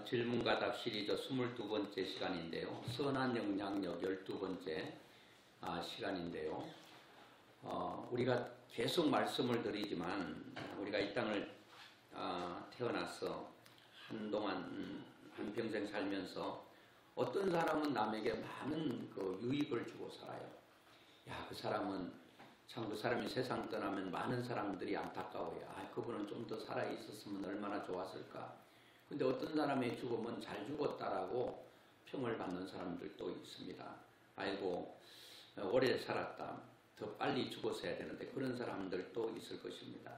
질문과답 시리즈 22번째 시간인데요. 선한 영향력 12번째 시간인데요. 우리가 계속 말씀을 드리지만 우리가 이 땅을 태어나서 한동안 한평생 살면서 어떤 사람은 남에게 많은 그 유익을 주고 살아요. 야, 그 사람은 참 그 사람이 세상 떠나면 많은 사람들이 안타까워요. 그분은 좀 더 살아 있었으면 얼마나 좋았을까. 근데 어떤 사람의 죽음은 잘 죽었다라고 평을 받는 사람들도 있습니다. 아이고 오래 살았다. 더 빨리 죽었어야 되는데 그런 사람들도 있을 것입니다.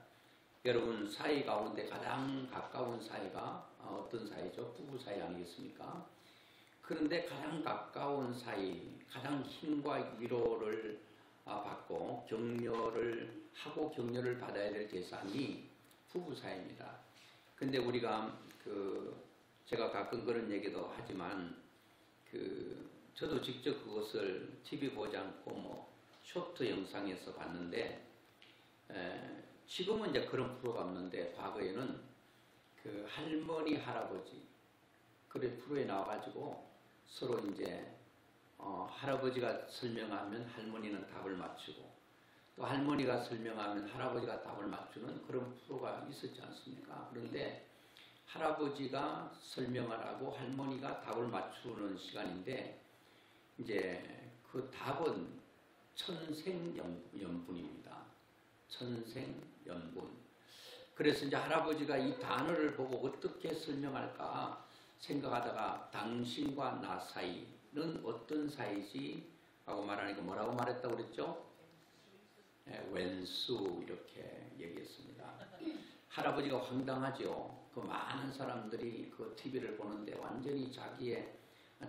여러분 사이 가운데 가장 가까운 사이가 어떤 사이죠? 부부 사이 아니겠습니까? 그런데 가장 가까운 사이, 가장 힘과 위로를 받고 격려를 하고 격려를 받아야 될 대상이 부부 사이입니다. 근데 우리가 제가 가끔 그런 얘기도 하지만 저도 직접 그것을 TV 보지 않고 쇼트 영상에서 봤는데 지금은 이제 그런 프로가 없는데 과거에는 그 할머니 할아버지 그런 프로에 나와가지고 서로 이제 할아버지가 설명하면 할머니는 답을 맞추고 또 할머니가 설명하면 할아버지가 답을 맞추는 그런 프로가 있었지 않습니까? 그런데 할아버지가 설명을 하고 할머니가 답을 맞추는 시간인데 이제 그 답은 천생연분입니다. 천생연분. 그래서 이제 할아버지가 이 단어를 보고 어떻게 설명할까 생각하다가 당신과 나 사이는 어떤 사이지? 라고 말하니까 뭐라고 말했다고 그랬죠? 왼수 이렇게 얘기했습니다. 할아버지가 황당하죠. 그 많은 사람들이 그 TV를 보는데 완전히 자기의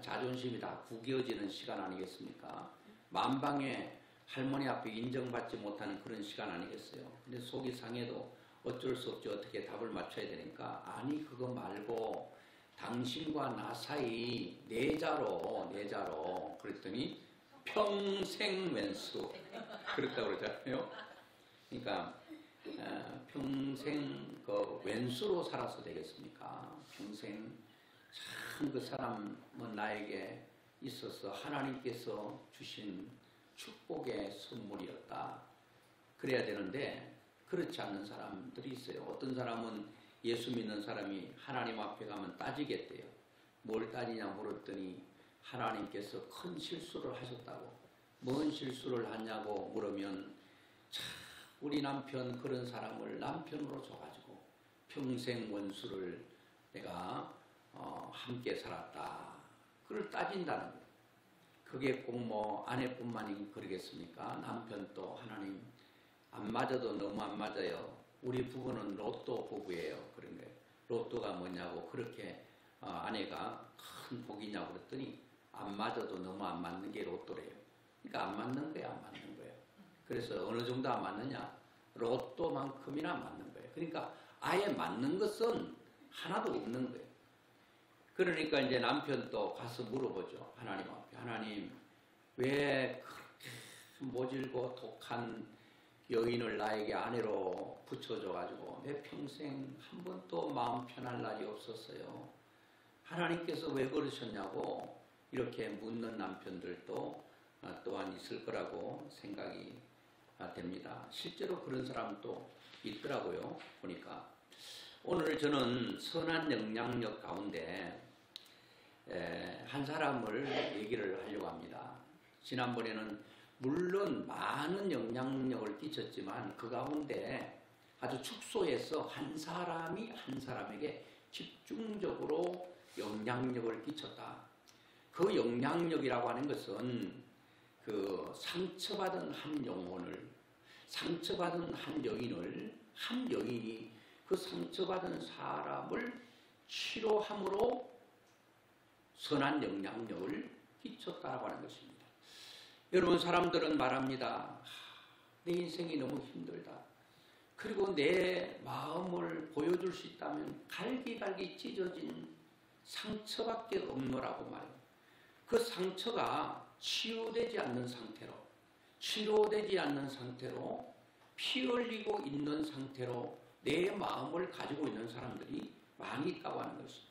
자존심이 다 구겨지는 시간 아니겠습니까? 만방에 할머니 앞에 인정받지 못하는 그런 시간 아니겠어요? 근데 속이 상해도 어쩔 수 없죠. 어떻게 답을 맞춰야 되니까 아니 그거 말고 당신과 나 사이 내자로 그랬더니 평생 왼수 그렇다고 그러잖아요. 그러니까 평생 그 왼수로 살아서 되겠습니까? 평생 참 그 사람은 나에게 있어서 하나님께서 주신 축복의 선물이었다. 그래야 되는데 그렇지 않는 사람들이 있어요. 어떤 사람은 예수 믿는 사람이 하나님 앞에 가면 따지겠대요. 뭘 따지냐 물었더니 하나님께서 큰 실수를 하셨다고. 뭔 실수를 하냐고 물으면 참 우리 남편 그런 사람을 남편으로 줘가지고 평생 원수를 내가 함께 살았다. 그걸 따진다는 거예요. 그게 꼭 아내뿐만이 그러겠습니까? 남편도 하나님 안 맞아도 너무 안 맞아요. 우리 부부는 로또 부부예요. 그런 거예요. 로또가 뭐냐고 그렇게 아내가 큰 복이냐고 그랬더니 안 맞아도 너무 안 맞는 게 로또래요. 그러니까 안 맞는 거야, 안 맞는 거예요. 그래서 어느 정도 안 맞느냐? 로또만큼이나 안 맞는 거예요. 그러니까 아예 맞는 것은 하나도 없는 거예요. 그러니까 이제 남편도 가서 물어보죠. 하나님 앞에. 하나님, 왜 그렇게 모질고 독한 여인을 나에게 아내로 붙여줘가지고 내 평생 한 번도 마음 편할 날이 없었어요. 하나님께서 왜 그러셨냐고 이렇게 묻는 남편들도 또한 있을 거라고 생각이 됩니다. 실제로 그런 사람도 있더라고요. 보니까. 오늘 저는 선한 영향력 가운데 한 사람을 얘기를 하려고 합니다. 지난번에는 물론 많은 영향력을 끼쳤지만 그 가운데 아주 축소해서 한 사람이 한 사람에게 집중적으로 영향력을 끼쳤다. 그 영향력이라고 하는 것은 그 상처받은 한 영혼을, 상처받은 한 여인이 그 상처받은 사람을 치료함으로 선한 영향력을 끼쳤다고 하는 것입니다. 여러분 사람들은 말합니다. 내 인생이 너무 힘들다. 그리고 내 마음을 보여줄 수 있다면 갈기갈기 찢어진 상처밖에 없노라고 말해요. 그 상처가 치유되지 않는 상태로, 치료되지 않는 상태로, 피 흘리고 있는 상태로 내 마음을 가지고 있는 사람들이 많이 있다고 하는 것입니다.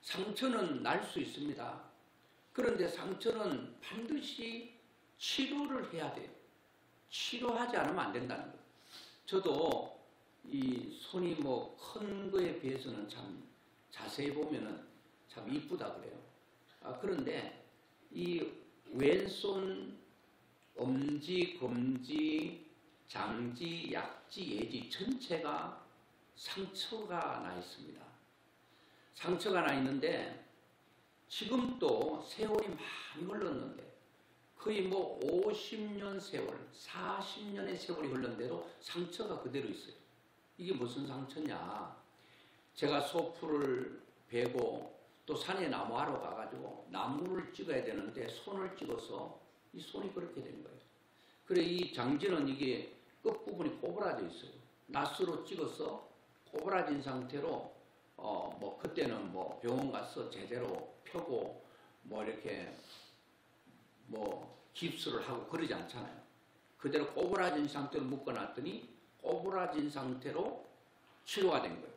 상처는 날 수 있습니다. 그런데 상처는 반드시 치료를 해야 돼요. 치료하지 않으면 안 된다는 거예요. 저도 이 손이 뭐 큰 거에 비해서는 참 자세히 보면은 참 이쁘다 그래요. 그런데 이 왼손 엄지, 검지, 장지, 약지, 예지 전체가 상처가 나 있습니다. 상처가 나 있는데 지금 또 세월이 많이 흘렀는데 거의 뭐 50년 세월, 40년의 세월이 흘렀는데도 상처가 그대로 있어요. 이게 무슨 상처냐? 제가 소풀을 베고 또 산에 나무하러 가가지고 나무를 찍어야 되는데 손을 찍어서 이 손이 그렇게 된 거예요. 그래 이 장지는 이게 끝부분이 꼬부라져 있어요. 낫으로 찍어서 꼬부라진 상태로 뭐 그때는 뭐 병원 가서 제대로 펴고 뭐 이렇게 뭐 깁스를 하고 그러지 않잖아요. 그대로 꼬부라진 상태로 묶어놨더니 꼬부라진 상태로 치료가 된 거예요.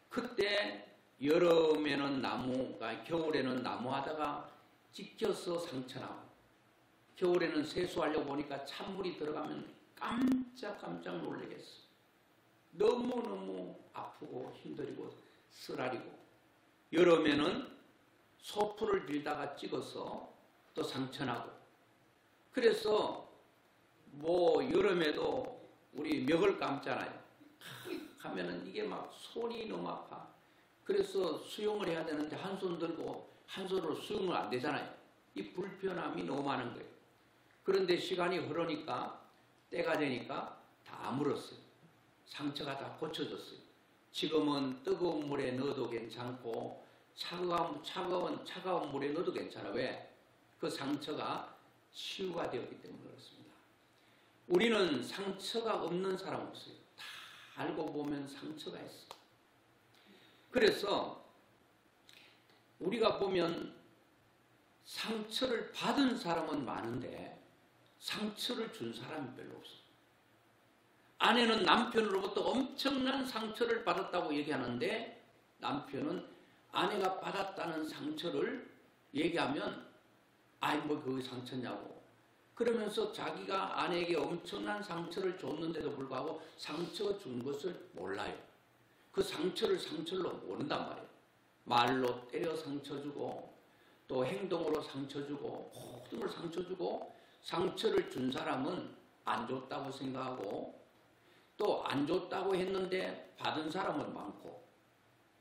그때 여름에는 나무가, 겨울에는 나무 하다가 찍혀서 상처나고, 겨울에는 세수하려고 보니까 찬물이 들어가면 깜짝깜짝 놀라겠어. 너무너무 아프고 힘들고 쓰라리고, 여름에는 소풀을 빌다가 찍어서 또 상처나고, 그래서 뭐 여름에도 우리 멱을 감잖아요. 하면은 이게 막 손이 너무 아파. 그래서 수영을 해야 되는데 한 손 들고 한 손으로 수영을 안 되잖아요. 이 불편함이 너무 많은 거예요. 그런데 시간이 흐르니까, 때가 되니까 다 물었어요. 상처가 다 고쳐졌어요. 지금은 뜨거운 물에 넣어도 괜찮고 차가운 물에 넣어도 괜찮아. 왜? 그 상처가 치유가 되었기 때문에 그렇습니다. 우리는 상처가 없는 사람 없어요. 다 알고 보면 상처가 있어. 그래서 우리가 보면 상처를 받은 사람은 많은데 상처를 준 사람이 별로 없어요. 아내는 남편으로부터 엄청난 상처를 받았다고 얘기하는데 남편은 아내가 받았다는 상처를 얘기하면 아이 뭐 그게 상처냐고 그러면서 자기가 아내에게 엄청난 상처를 줬는데도 불구하고 상처 준 것을 몰라요. 그 상처를 상처로 모른단 말이에요. 말로 때려 상처 주고 또 행동으로 상처 주고 모든 걸 상처 주고 상처를 준 사람은 안 줬다고 생각하고 또 안 줬다고 했는데 받은 사람은 많고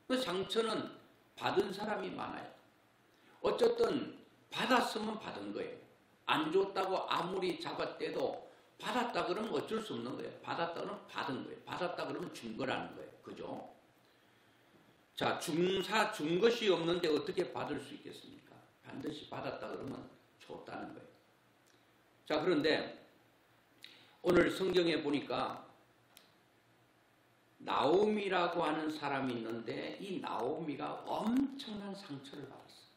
그 상처는 받은 사람이 많아요. 어쨌든 받았으면 받은 거예요. 안 줬다고 아무리 잡아떼도 받았다 그러면 어쩔 수 없는 거예요. 받았다 그러면 받은 거예요. 받았다 그러면 준 거라는 거예요. 그죠? 자, 준 것이 없는데 어떻게 받을 수 있겠습니까? 반드시 받았다 그러면 줬다는 거예요. 자, 그런데 오늘 성경에 보니까 나오미라고 하는 사람이 있는데 이 나오미가 엄청난 상처를 받았어요.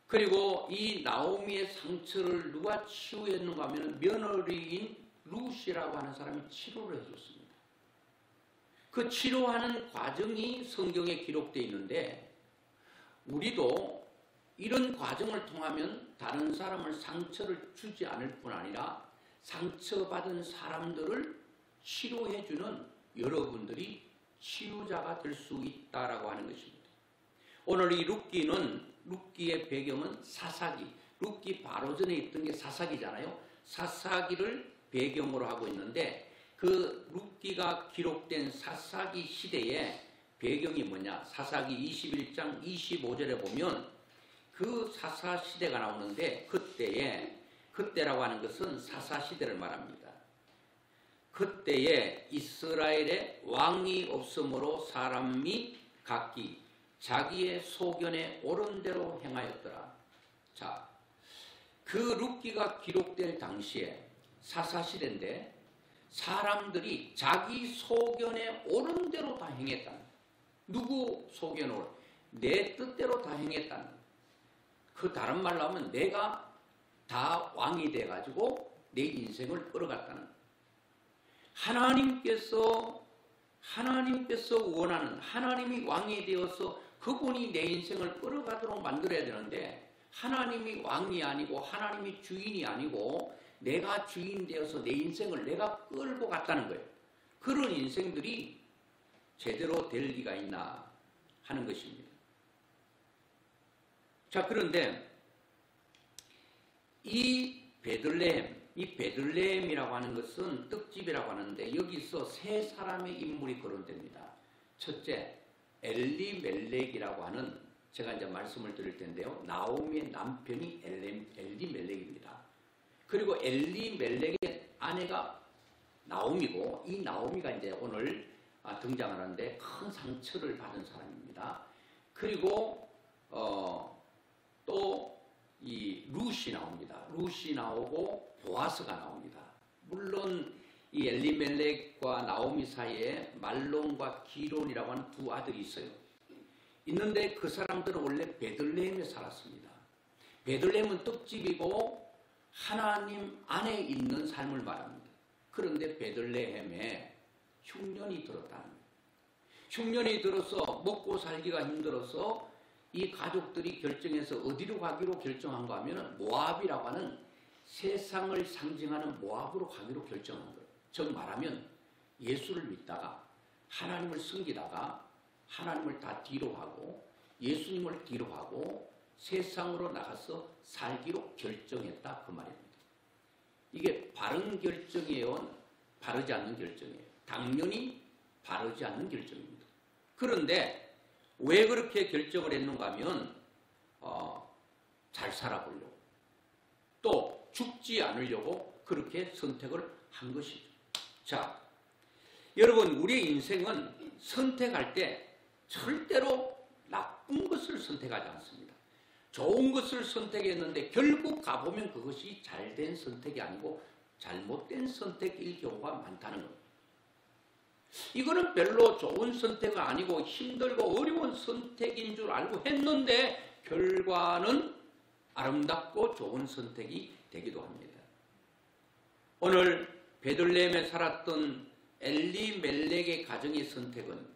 그리고 이 나오미의 상처를 누가 치유했는가 하면 며느리인 루시라고 하는 사람이 치료를 해줬습니다. 그 치료하는 과정이 성경에 기록되어 있는데 우리도 이런 과정을 통하면 다른 사람을 상처를 주지 않을 뿐 아니라 상처받은 사람들을 치료해주는 여러분들이 치유자가 될 수 있다라고 하는 것입니다. 오늘 이 룻기의 배경은 사사기, 룻기 바로 전에 있던 게 사사기잖아요. 사사기를 배경으로 하고 있는데 그 룻기가 기록된 사사기 시대의 배경이 뭐냐? 사사기 21장 25절에 보면 그 사사 시대가 나오는데 그때라고 하는 것은 사사 시대를 말합니다. 그때에 이스라엘에 왕이 없으므로 사람이 각기 자기의 소견에 옳은 대로 행하였더라. 자, 그 룻기가 기록될 당시에 사사시대인데 사람들이 자기 소견에 옳은 대로 다 행했다는 거예요. 누구 소견에 옳은? 내 뜻대로 다 행했다는 거예요. 그 다른 말로 하면 내가 다 왕이 돼가지고 내 인생을 끌어갔다는 거예요. 하나님께서 하나님께서 원하는, 하나님이 왕이 되어서 그분이 내 인생을 끌어가도록 만들어야 되는데, 하나님이 왕이 아니고 하나님이 주인이 아니고 내가 주인 되어서 내 인생을 내가 끌고 갔다는 거예요. 그런 인생들이 제대로 될 리가 있나 하는 것입니다. 자, 그런데 이 베들레헴이라고 하는 것은 떡집이라고 하는데, 여기서 세 사람의 인물이 거론됩니다. 첫째, 엘리멜렉이라고 하는, 제가 이제 말씀을 드릴 텐데요, 나오미의 남편이 엘리멜렉입니다. 그리고 엘리멜렉의 아내가 나오미고, 이 나오미가 이제 오늘 등장하는데 큰 상처를 받은 사람입니다. 그리고 또 이 룻이 나옵니다. 룻이 나오고 보아스가 나옵니다. 물론 이 엘리멜렉과 나오미 사이에 말론과 기론이라고 하는 두 아들이 있어요. 있는데 그 사람들은 원래 베들레헴에 살았습니다. 베들레헴은 떡집이고 하나님 안에 있는 삶을 말합니다. 그런데 베들레헴에 흉년이 들었다는 거예요. 흉년이 들어서 먹고 살기가 힘들어서 이 가족들이 결정해서 어디로 가기로 결정한가 하면 모압이라고 하는 세상을 상징하는 모압으로 가기로 결정한 거예요. 즉 말하면 예수를 믿다가 하나님을 섬기다가 하나님을 다 뒤로 하고 예수님을 뒤로 하고 세상으로 나가서 살기로 결정했다, 그 말입니다. 이게 바른 결정이에요? 바르지 않는 결정이에요? 당연히 바르지 않는 결정입니다. 그런데 왜 그렇게 결정을 했는가 하면 잘 살아보려고, 또 죽지 않으려고 그렇게 선택을 한 것이죠. 자, 여러분, 우리의 인생은 선택할 때 절대로 나쁜 것을 선택하지 않습니다. 좋은 것을 선택했는데 결국 가보면 그것이 잘된 선택이 아니고 잘못된 선택일 경우가 많다는 겁니다. 이거는 별로 좋은 선택은 아니고 힘들고 어려운 선택인 줄 알고 했는데 결과는 아름답고 좋은 선택이 되기도 합니다. 오늘 베들레헴에 살았던 엘리멜렉의 가정의 선택은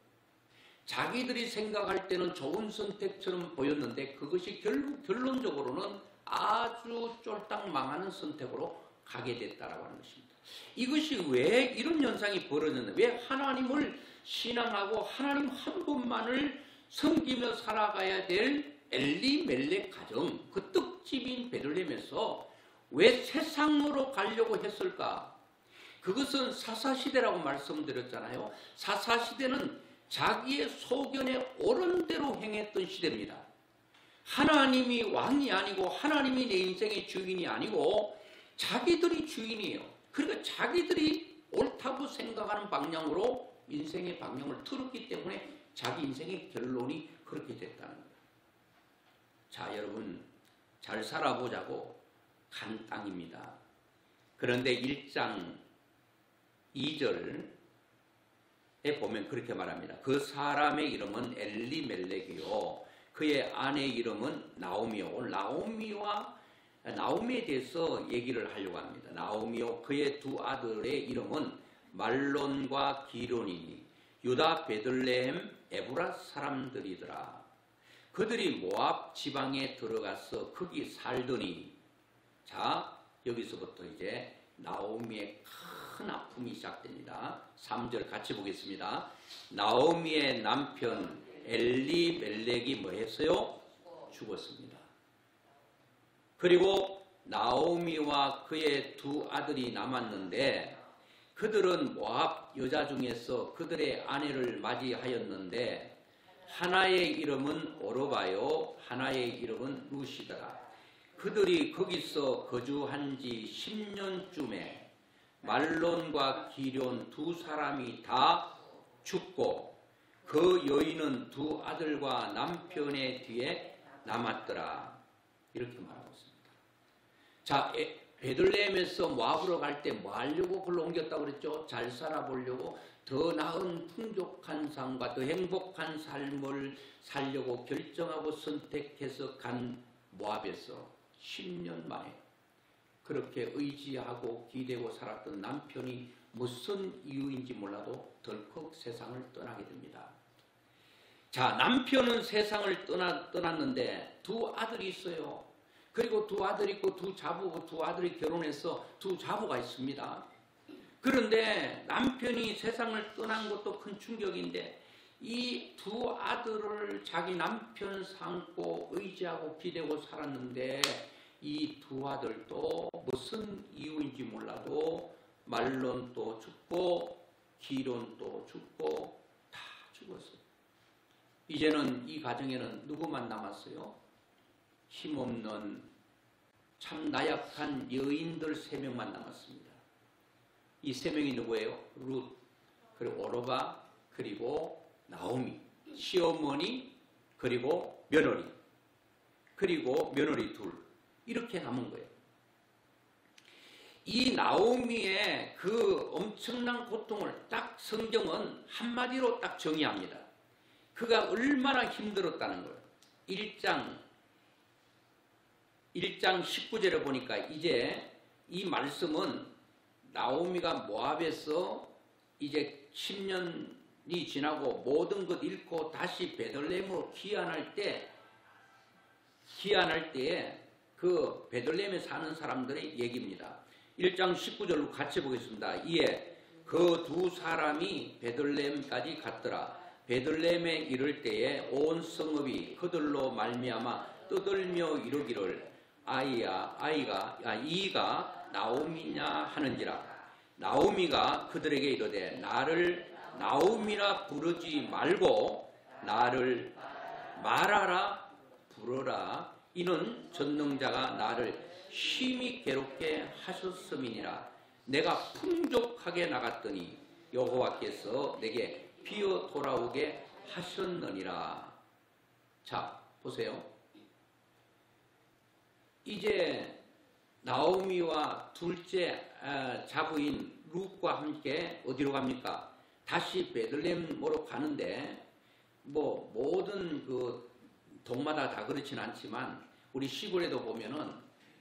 자기들이 생각할 때는 좋은 선택처럼 보였는데 그것이 결국 결론적으로는 아주 쫄딱 망하는 선택으로 가게 됐다라고 하는 것입니다. 이것이 왜 이런 현상이 벌어졌나? 왜 하나님을 신앙하고 하나님 한 분만을 섬기며 살아가야 될 엘리멜렉 가정, 그 떡집인 베들레헴에서 왜 세상으로 가려고 했을까? 그것은 사사시대라고 말씀드렸잖아요. 사사시대는 자기의 소견에 옳은 대로 행했던 시대입니다. 하나님이 왕이 아니고 하나님이 내 인생의 주인이 아니고 자기들이 주인이에요. 그러니까 자기들이 옳다고 생각하는 방향으로 인생의 방향을 틀었기 때문에 자기 인생의 결론이 그렇게 됐다는 거예요. 자, 여러분, 잘 살아보자고 간 땅입니다. 그런데 1장 2절에 보면 그렇게 말합니다. 그 사람의 이름은 엘리멜렉이요 그의 아내 이름은 나오미요. 나오미에 대해서 얘기를 하려고 합니다. 나오미요 그의 두 아들의 이름은 말론과 기론이니 유다 베들레헴 에브라 사람들이더라. 그들이 모압 지방에 들어가서 거기 살더니, 자, 여기서부터 이제 나오미의 큰 아픔이 시작됩니다. 3절 같이 보겠습니다. 나오미의 남편 엘리멜렉이 뭐 했어요? 죽었습니다. 그리고 나오미와 그의 두 아들이 남았는데 그들은 모압 여자 중에서 그들의 아내를 맞이하였는데 하나의 이름은 오르바요 하나의 이름은 룻이더라. 그들이 거기서 거주한 지 10년쯤에 말론과 기련 두 사람이 다 죽고 그 여인은 두 아들과 남편의 뒤에 남았더라. 이렇게 말하고 있습니다. 자, 베들레헴에서 모압으로 갈 때 뭐 하려고 그걸 옮겼다고 그랬죠? 잘 살아보려고, 더 나은 풍족한 삶과 더 행복한 삶을 살려고 결정하고 선택해서 간 모압에서 10년 만에 그렇게 의지하고 기대고 살았던 남편이 무슨 이유인지 몰라도 덜컥 세상을 떠나게 됩니다. 자, 남편은 세상을 떠났는데 두 아들이 있어요. 그리고 두 아들이 있고 두 아들이 결혼해서 두 자부가 있습니다. 그런데 남편이 세상을 떠난 것도 큰 충격인데 이 두 아들을 자기 남편 삼고 의지하고 기대고 살았는데 이 두 아들도 무슨 이유인지 몰라도 말론 또 죽고 기론 또 죽고 다 죽었어요. 이제는 이 가정에는 누구만 남았어요? 힘없는 참 나약한 여인들 3명만 남았습니다. 이 3명이 누구예요? 룻, 그리고 오르바, 그리고 나오미, 시어머니, 그리고 며느리, 그리고 며느리 둘, 이렇게 남은 거예요. 이 나오미의 그 엄청난 고통을 딱 성경은 한마디로 딱 정의합니다. 그가 얼마나 힘들었다는 거예요. 1장 19절에 보니까 이제 이 말씀은 나오미가 모압에서 이제 10년이 지나고 모든 것 잃고 다시 베들레헴으로 귀환할 때에 그 베들레헴에 사는 사람들의 얘기입니다. 1장 19절로 같이 보겠습니다. 이에 그 두 사람이 베들레헴까지 갔더라. 베들레헴에 이를 때에 온 성읍이 그들로 말미암아 떠들며 이르기를 이가 나오미냐 하는지라. 나오미가 그들에게 이르되 나를 나오미라 부르지 말고 나를 마라라 부르라. 이는 전능자가 나를 심히 괴롭게 하셨음이니라. 내가 풍족하게 나갔더니 여호와께서 내게 비어 돌아오게 하셨느니라. 자, 보세요. 이제 나오미와 둘째 자부인 룻과 함께 어디로 갑니까? 다시 베들레헴으로 가는데 뭐 모든 그 동마다 다 그렇진 않지만 우리 시골에도 보면은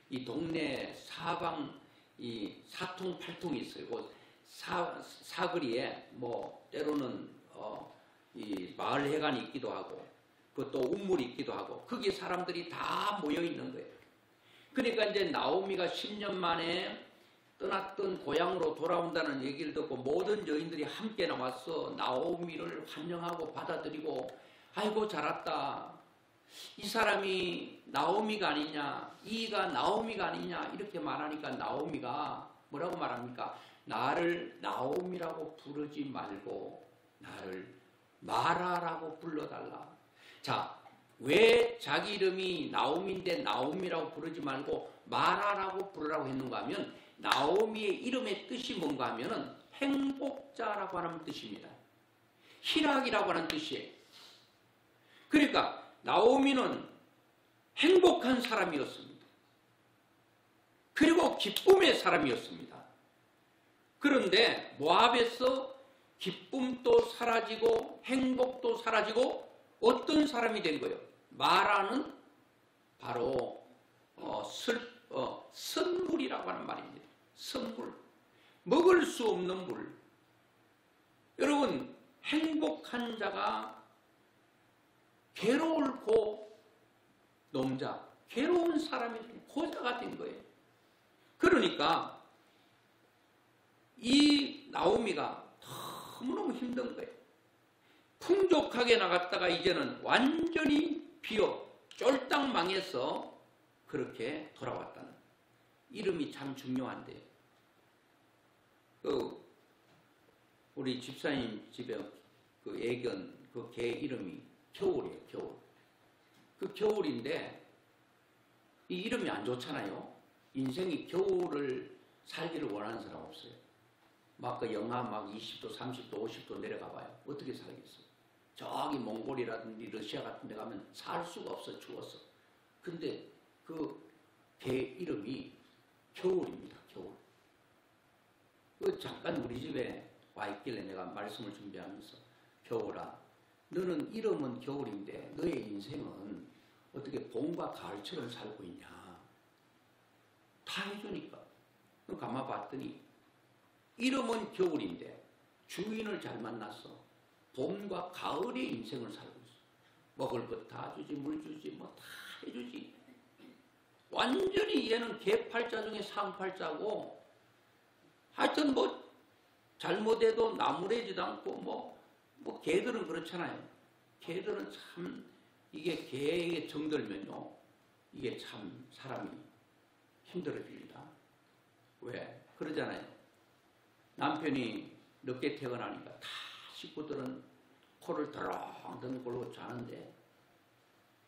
이 동네 사방 이 사통팔통이 있어요. 그 사거리에 뭐 때로는 이 마을 회관이 있기도 하고 그것도 우물이 있기도 하고 거기 사람들이 다 모여 있는 거예요. 그러니까 이제 나오미가 10년 만에 떠났던 고향으로 돌아온다는 얘기를 듣고 모든 여인들이 함께 나와서 나오미를 환영하고 받아들이고 아이고 잘 왔다. 이 사람이 나오미가 아니냐, 이가 나오미가 아니냐 이렇게 말하니까 나오미가 뭐라고 말합니까? 나를 나오미라고 부르지 말고 나를 마라라고 불러달라. 자, 왜 자기 이름이 나오미인데 나오미라고 부르지 말고 마라라고 부르라고 했는가 하면 나오미의 이름의 뜻이 뭔가 하면은 행복자라고 하는 뜻입니다. 희락이라고 하는 뜻이에요. 그러니까 나오미는 행복한 사람이었습니다. 그리고 기쁨의 사람이었습니다. 그런데 모압에서 기쁨도 사라지고 행복도 사라지고 어떤 사람이 된 거예요? 마라는 바로 선물이라고 하는 말입니다. 선물. 먹을 수 없는 물. 여러분, 행복한 자가 괴로울 농자, 괴로운 사람이 고자가 된 거예요. 그러니까 이 나오미가 너무너무 힘든 거예요. 풍족하게 나갔다가 이제는 완전히 비어 쫄딱 망해서 그렇게 돌아왔다는 이름이 참 중요한데요. 우리 집사님 집에 그 애견 그 개 이름이 겨울이에요. 겨울. 그 겨울인데 이 이름이 안 좋잖아요. 인생이 겨울을 살기를 원하는 사람 없어요. 막 그 영하 막 20도, 30도, 50도 내려가 봐요. 어떻게 살겠어요? 저기 몽골이라든지 러시아 같은 데 가면 살 수가 없어. 추워서. 근데 그 개 이름이 겨울입니다. 겨울. 잠깐 우리 집에 와 있길래 내가 말씀을 준비하면서 겨울아, 너는 이름은 겨울인데 너의 인생은 어떻게 봄과 가을처럼 살고 있냐. 다 해주니까. 가만 봤더니 이름은 겨울인데 주인을 잘 만나서 봄과 가을의 인생을 살고 있어. 먹을 것 다 주지, 물 주지, 뭐 다 해주지. 완전히 얘는 개팔자 중에 상팔자고, 하여튼 뭐 잘못해도 나무래지도 않고, 뭐 개들은 그렇잖아요. 개들은 참, 이게 개에게 정들면요, 이게 참 사람이 힘들어집니다. 왜? 그러잖아요. 남편이 늦게 퇴근하니까 다 식구들은 코를 덜렁덜렁 걸고 자는데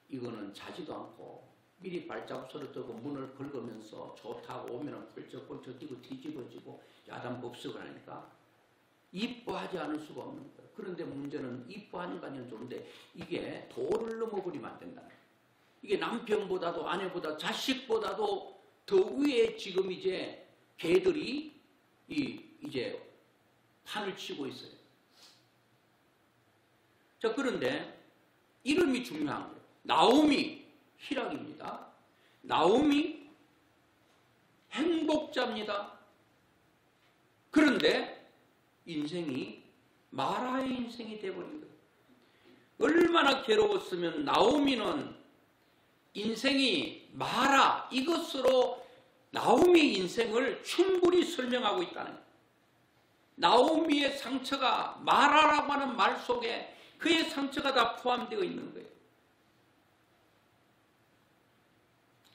이거는 자지도 않고 미리 발자국소리 뜨고 문을 긁으면서 좋다고 오면은 펄쩍펄쩍 뛰고 뒤집어지고 야단법석을 하니까 이뻐하지 않을 수가 없는 거예요. 그런데 문제는 이뻐하는 거는 좋은데 이게 도를 넘어버리면 안 된다. 이게 남편보다도 아내보다 자식보다도 더 위에 지금 이제 개들이 이제 판을 치고 있어요. 자, 그런데 이름이 중요한 거예요. 나오미, 희락입니다. 나오미, 행복자입니다. 그런데 인생이 마라의 인생이 되어버린 거예요. 얼마나 괴로웠으면 나오미는 인생이 마라, 이것으로 나오미 인생을 충분히 설명하고 있다는 거예요. 나오미의 상처가 마라라고 하는 말 속에 그의 상처가 다 포함되어 있는 거예요.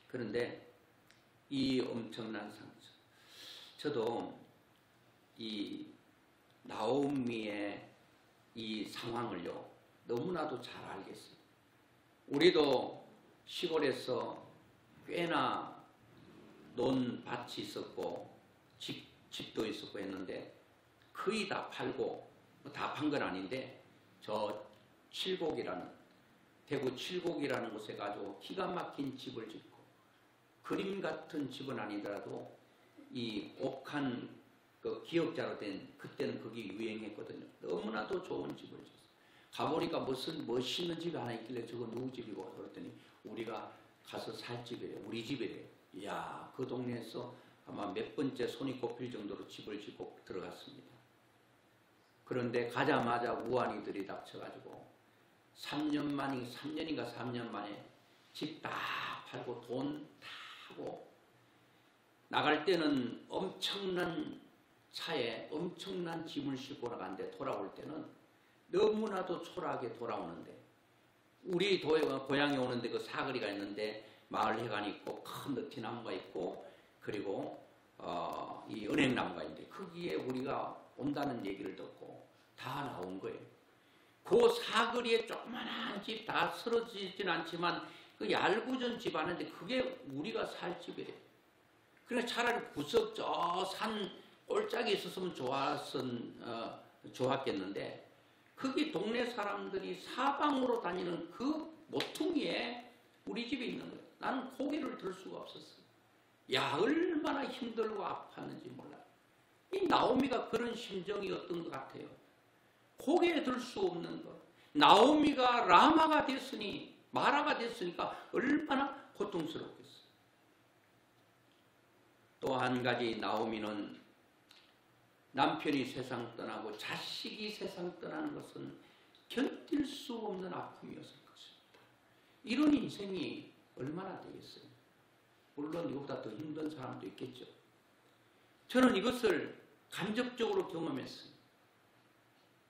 그런데 이 엄청난 상처, 저도 이 나오미의 이 상황을요 너무나도 잘 알겠어요. 우리도 시골에서 꽤나 논밭이 있었고 집도 있었고 했는데 거의 다 팔고, 다 판 건 아닌데 저 칠곡이라는, 대구 칠곡이라는 곳에 가지고 기가 막힌 집을 짓고, 그림 같은 집은 아니더라도 이 옥한 그 기역자로 된, 그때는 그게 유행했거든요. 너무나도 좋은 집을 짓어요. 가보니까 무슨 멋있는 집이 하나 있길래 저거 누구 집이고 그랬더니 우리가 가서 살 집이래요. 우리 집이래요. 이야, 그 동네에서 아마 몇 번째 손이 꼽힐 정도로 집을 짓고 들어갔습니다. 그런데 가자마자 우환이들이 닥쳐가지고 3년인가 3년 만에 집 다 팔고 돈 다 하고, 나갈 때는 엄청난 차에 엄청난 짐을 싣고 나갔는데 돌아올 때는 너무나도 초라하게 돌아오는데, 우리 고향에 오는데 그 사거리가 있는데 마을 해관이 있고 큰 느티나무가 있고 그리고 이 은행나무가 있는데 거기에 우리가 온다는 얘기를 듣고 다 나온 거예요. 그 사거리에 조그만한 집, 다 쓰러지진 않지만 그 얄궂은 집 하는데 그게 우리가 살 집이래요. 그래서 차라리 구석 저 산 꼴짝에 있었으면 좋았겠는데 거기 동네 사람들이 사방으로 다니는 그 모퉁이에 우리 집이 있는 거예요. 나는 고개를 들 수가 없었어요. 야, 얼마나 힘들고 아팠는지 몰라요. 이 나오미가 그런 심정이었던 것 같아요. 고개에 들 수 없는 것. 나오미가 라마가 됐으니, 마라가 됐으니까 얼마나 고통스럽겠어요. 또 한 가지 나오미는 남편이 세상 떠나고 자식이 세상 떠나는 것은 견딜 수 없는 아픔이었을 것입니다. 이런 인생이 얼마나 되겠어요? 물론 이보다 더 힘든 사람도 있겠죠. 저는 이것을 간접적으로 경험했어요.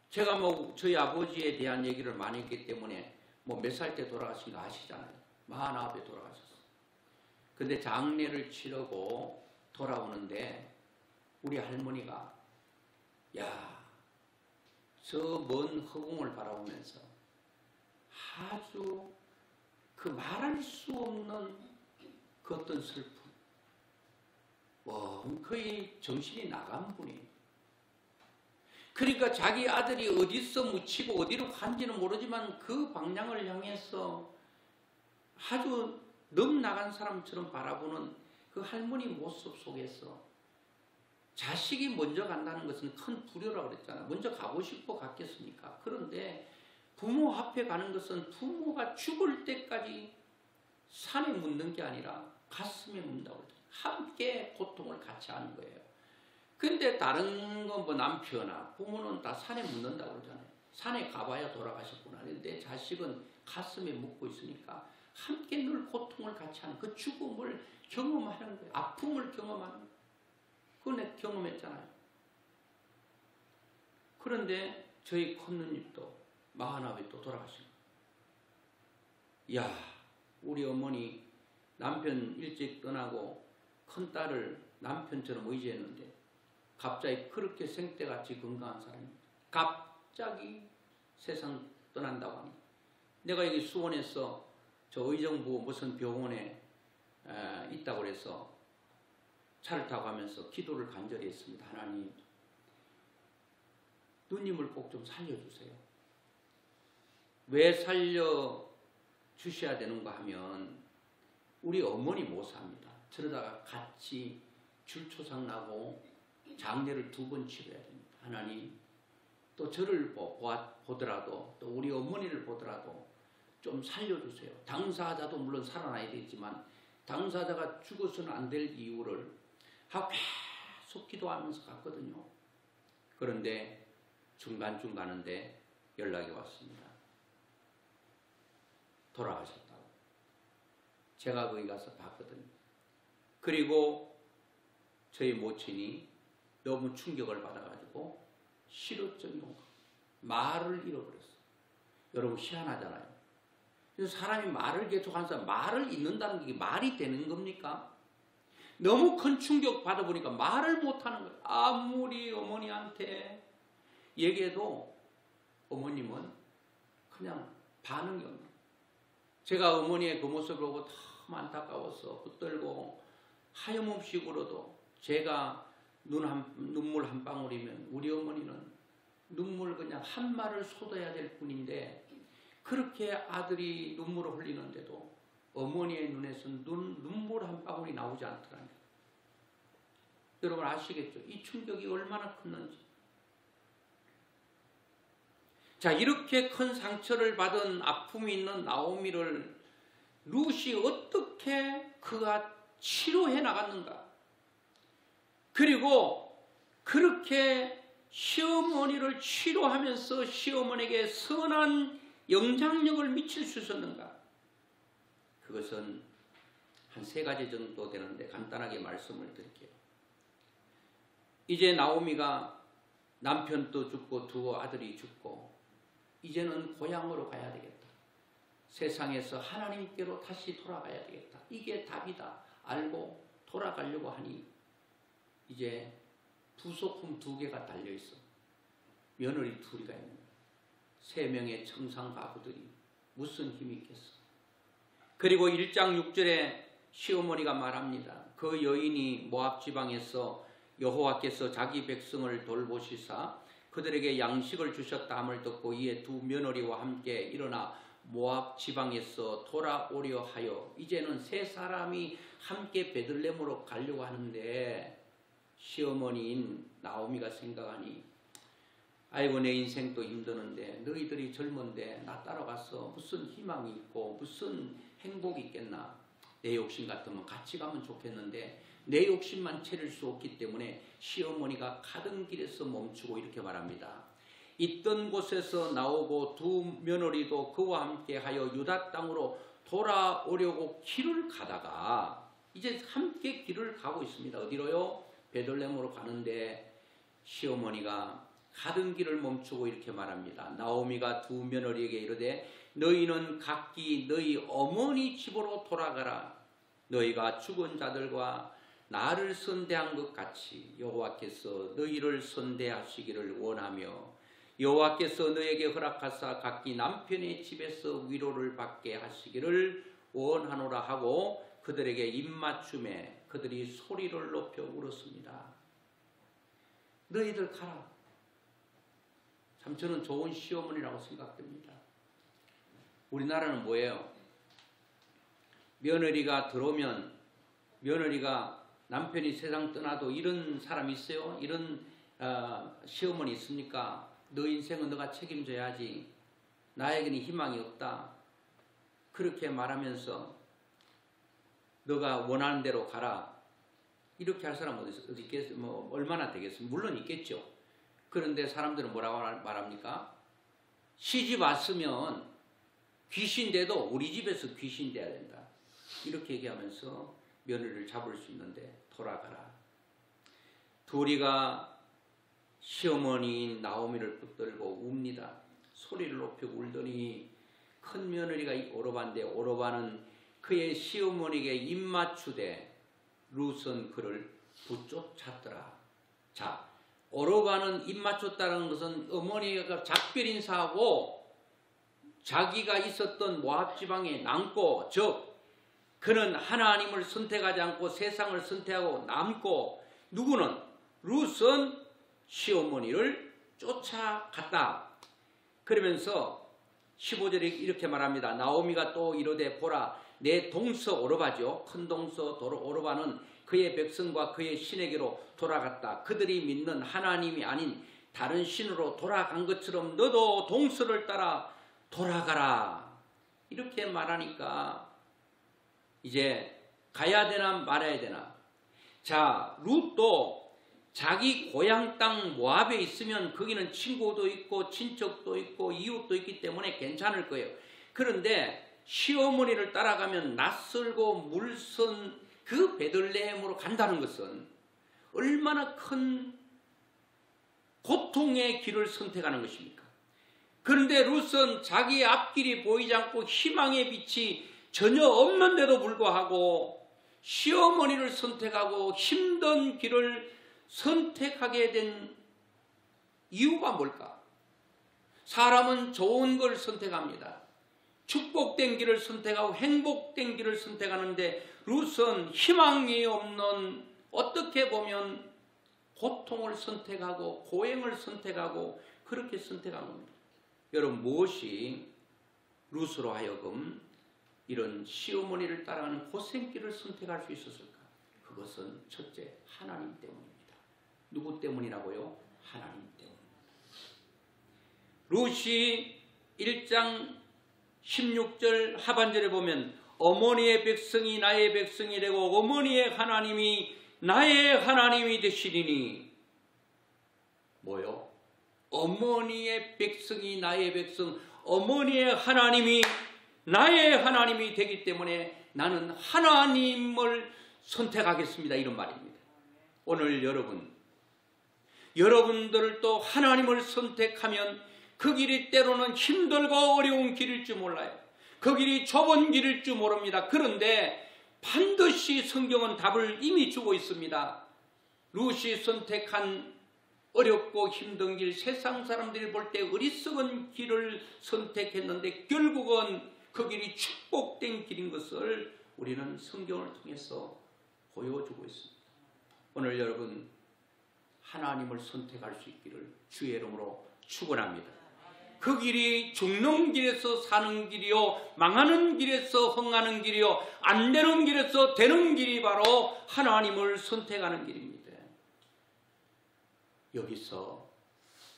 제가 저희 아버지에 대한 얘기를 많이 했기 때문에 몇 살 때 돌아가신 거 아시잖아요. 49에 돌아가셨어요. 근데 장례를 치르고 돌아오는데 우리 할머니가 저 먼 허공을 바라보면서 아주 그 말할 수 없는 그 어떤 슬픔, 거의 정신이 나간 분이에요. 그러니까 자기 아들이 어디서 묻히고 어디로 간지는 모르지만 그 방향을 향해서 아주 넋 나간 사람처럼 바라보는 그 할머니 모습 속에서 자식이 먼저 간다는 것은 큰 불효라고 그랬잖아요. 먼저 가고 싶어 갔겠습니까? 그런데 부모 앞에 가는 것은 부모가 죽을 때까지 산에 묻는 게 아니라 가슴에 묻는다고 그랬잖아요. 함께 고통을 같이 하는 거예요. 근데 다른 거 뭐 남편아 부모는 다 산에 묻는다고 그러잖아요. 산에 가봐야 돌아가셨구나. 근데 자식은 가슴에 묻고 있으니까 함께 늘 고통을 같이 하는 그 죽음을 경험하는 거예요. 아픔을 경험하는 거예요. 그거 내가 경험했잖아요. 그런데 저희 큰 누님도 49에 또 돌아가신 거예요. 이야, 우리 어머니 남편 일찍 떠나고 큰 딸을 남편처럼 의지했는데 갑자기 그렇게 생때같이 건강한 사람이 갑자기 세상 떠난다고 합니다. 내가 여기 수원에서 저 의정부 무슨 병원에 있다고 그래서 차를 타고 가면서 기도를 간절히 했습니다. 하나님, 누님을 꼭 좀 살려주세요. 왜 살려주셔야 되는가 하면 우리 어머니 못 삽니다. 저러다가 같이 줄초상 나고 장례를 2번 치러야 됩니다. 하나님, 또 저를 보더라도 또 우리 어머니를 보더라도 좀 살려주세요. 당사자도 물론 살아나야 되지만 당사자가 죽어서는 안 될 이유를 하고 계속 기도하면서 갔거든요. 그런데 중간중간인데 연락이 왔습니다. 돌아가셨다고. 제가 거기 가서 봤거든요. 그리고 저희 모친이 너무 충격을 받아가지고 실어증 말을 잃어버렸어요. 여러분 희한하잖아요. 그래서 사람이 말을 계속하는 사람, 말을 잃는다는 게 말이 되는 겁니까? 너무 큰 충격 받아보니까 말을 못하는 거예요. 아무리 어머니한테 얘기해도 어머님은 그냥 반응이 없는 거예요. 제가 어머니의 그 모습을 보고 참 안타까워서 붙들고 하염없이 울어도 제가 눈물 한 방울이면 우리 어머니는 눈물 그냥 한 말을 쏟아야 될 뿐인데 그렇게 아들이 눈물을 흘리는데도 어머니의 눈에서 눈물 한 방울이 나오지 않더라고요. 여러분 아시겠죠? 이 충격이 얼마나 컸는지. 자, 이렇게 큰 상처를 받은 아픔이 있는 나오미를 룻이 어떻게 그가 치료해 나갔는가. 그리고 그렇게 시어머니를 치료하면서 시어머니에게 선한 영향력을 미칠 수 있었는가. 그것은 한 3가지 정도 되는데 간단하게 말씀을 드릴게요. 이제 나오미가 남편도 죽고 2 아들이 죽고 이제는 고향으로 가야 되겠다. 세상에서 하나님께로 다시 돌아가야 되겠다. 이게 답이다. 알고 돌아가려고 하니 이제 부속품 2개가 달려있어. 며느리 2이가 있는 거야. 3명의 청상 가부들이 무슨 힘이 있겠어. 그리고 1장 6절에 시어머니가 말합니다. 그 여인이 모압 지방에서 여호와께서 자기 백성을 돌보시사 그들에게 양식을 주셨다 함을 듣고 이에 2 며느리와 함께 일어나 모압 지방에서 돌아오려 하여 이제는 3 사람이 함께 베들레헴으로 가려고 하는데 시어머니인 나오미가 생각하니 아이고 내 인생도 힘드는데 너희들이 젊은데 나 따라가서 무슨 희망이 있고 무슨 행복이 있겠나. 내 욕심 같으면 같이 가면 좋겠는데 내 욕심만 채릴 수 없기 때문에 시어머니가 가던 길에서 멈추고 이렇게 말합니다. 있던 곳에서 나오고 2 며느리도 그와 함께 하여 유다 땅으로 돌아오려고 길을 가다가 이제 함께 길을 가고 있습니다. 어디로요? 베들레헴으로 가는데 시어머니가 가던 길을 멈추고 이렇게 말합니다. 나오미가 2 며느리에게 이르되 너희는 각기 너희 어머니 집으로 돌아가라. 너희가 죽은 자들과 나를 선대한 것 같이 여호와께서 너희를 선대하시기를 원하며 여호와께서 너에게 허락하사 각기 남편의 집에서 위로를 받게 하시기를 원하노라 하고 그들에게 입맞춤에 그들이 소리를 높여 울었습니다. 너희들 가라. 참 저는 좋은 시어머니라고 생각됩니다. 우리나라는 뭐예요? 며느리가 들어오면 며느리가 남편이 세상 떠나도 이런 사람 있어요? 이런 시어머니 있습니까? 너 인생은 너가 책임져야지. 나에게는 희망이 없다. 그렇게 말하면서 너가 원하는 대로 가라. 이렇게 할 사람 어디 있겠, 뭐 얼마나 되겠습니까? 물론 있겠죠. 그런데 사람들은 뭐라고 말합니까? 시집 왔으면 귀신돼도 우리 집에서 귀신돼야 된다. 이렇게 얘기하면서 며느리를 잡을 수 있는데 돌아가라. 둘이가 시어머니인 나오미를 붙들고 웁니다. 소리를 높여 울더니 큰 며느리가 오르반데 오르반은 그의 시어머니에게 입맞추되 룻은 그를 붙쫓았더라. 자, 오르반은 입맞췄다는 것은 어머니가 작별 인사하고 자기가 있었던 모압 지방에 남고, 즉 그는 하나님을 선택하지 않고 세상을 선택하고 남고, 누구는 룻은 시어머니를 쫓아갔다. 그러면서 15절에 이렇게 말합니다. 나오미가 또 이르되 보라 내 동서 오르바죠. 큰 동서 오르바는 그의 백성과 그의 신에게로 돌아갔다. 그들이 믿는 하나님이 아닌 다른 신으로 돌아간 것처럼 너도 동서를 따라 돌아가라. 이렇게 말하니까 이제 가야 되나 말아야 되나. 자, 룻도 자기 고향 땅 모압에 있으면 거기는 친구도 있고 친척도 있고 이웃도 있기 때문에 괜찮을 거예요. 그런데 시어머니를 따라가면 낯설고 물선 그 베들레헴으로 간다는 것은 얼마나 큰 고통의 길을 선택하는 것입니까? 그런데 룻은 자기의 앞길이 보이지 않고 희망의 빛이 전혀 없는데도 불구하고 시어머니를 선택하고 힘든 길을 선택하게 된 이유가 뭘까? 사람은 좋은 걸 선택합니다. 축복된 길을 선택하고 행복된 길을 선택하는데 룻은 희망이 없는, 어떻게 보면 고통을 선택하고 고행을 선택하고 그렇게 선택한 겁니다. 여러분, 무엇이 룻으로 하여금 이런 시어머니를 따라가는 고생길을 선택할 수 있었을까? 그것은 첫째, 하나님 때문입니다. 누구 때문이라고요? 하나님 때문입니다. 룻이 1장 16절 하반절에 보면 어머니의 백성이 나의 백성이 되고 어머니의 하나님이 나의 하나님이 되시리니, 뭐요? 어머니의 백성이 나의 백성, 어머니의 하나님이 나의 하나님이 되기 때문에 나는 하나님을 선택하겠습니다. 이런 말입니다. 오늘 여러분들을 또 하나님을 선택하면 그 길이 때로는 힘들고 어려운 길일 줄 몰라요. 그 길이 좁은 길일 줄 모릅니다. 그런데 반드시 성경은 답을 이미 주고 있습니다. 룻이 선택한 어렵고 힘든 길, 세상 사람들이 볼 때 어리석은 길을 선택했는데 결국은 그 길이 축복된 길인 것을 우리는 성경을 통해서 보여주고 있습니다. 오늘 여러분, 하나님을 선택할 수 있기를 주의 이름으로 축원합니다. 그 길이 죽는 길에서 사는 길이요, 망하는 길에서 흥하는 길이요, 안 되는 길에서 되는 길이 바로 하나님을 선택하는 길입니다. 여기서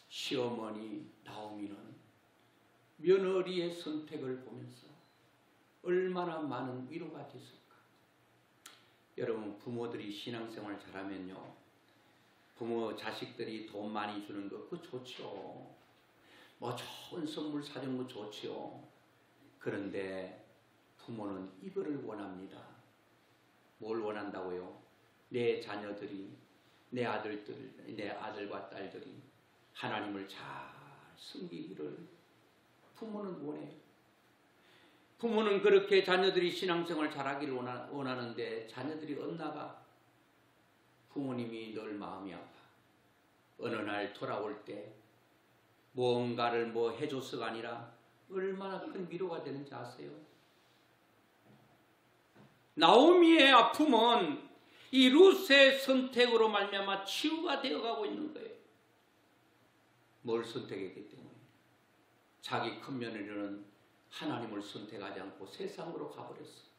시어머니 나오미는 며느리의 선택을 보면서 얼마나 많은 위로가 됐을까. 여러분, 부모들이 신앙생활 잘하면요, 부모 자식들이 돈 많이 주는 거 그거 좋죠. 뭐 좋은 선물 사준 거 좋지요. 그런데 부모는 이거를 원합니다. 뭘 원한다고요? 내 자녀들이, 내 아들과 딸들이 하나님을 잘 섬기기를 부모는 원해요. 부모는 그렇게 자녀들이 신앙생활 잘하기를 원하는데 자녀들이 엇나가 부모님이 늘 마음이 아파. 어느 날 돌아올 때 뭔가를 해줘서가 아니라 얼마나 큰 위로가 되는지 아세요? 나오미의 아픔은 이 룻의 선택으로 말미암아 치유가 되어가고 있는 거예요. 뭘 선택했기 때문에? 자기 큰 며느리는 하나님을 선택하지 않고 세상으로 가버렸어.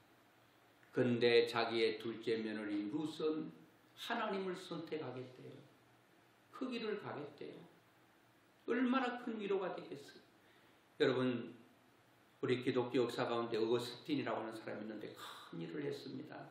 그런데 자기의 둘째 며느리 룻은 하나님을 선택하겠대요. 그 길을 가겠대요. 얼마나 큰 위로가 되겠어요. 여러분, 우리 기독교 역사 가운데 어거스틴이라고 하는 사람이 있는데 큰 일을 했습니다.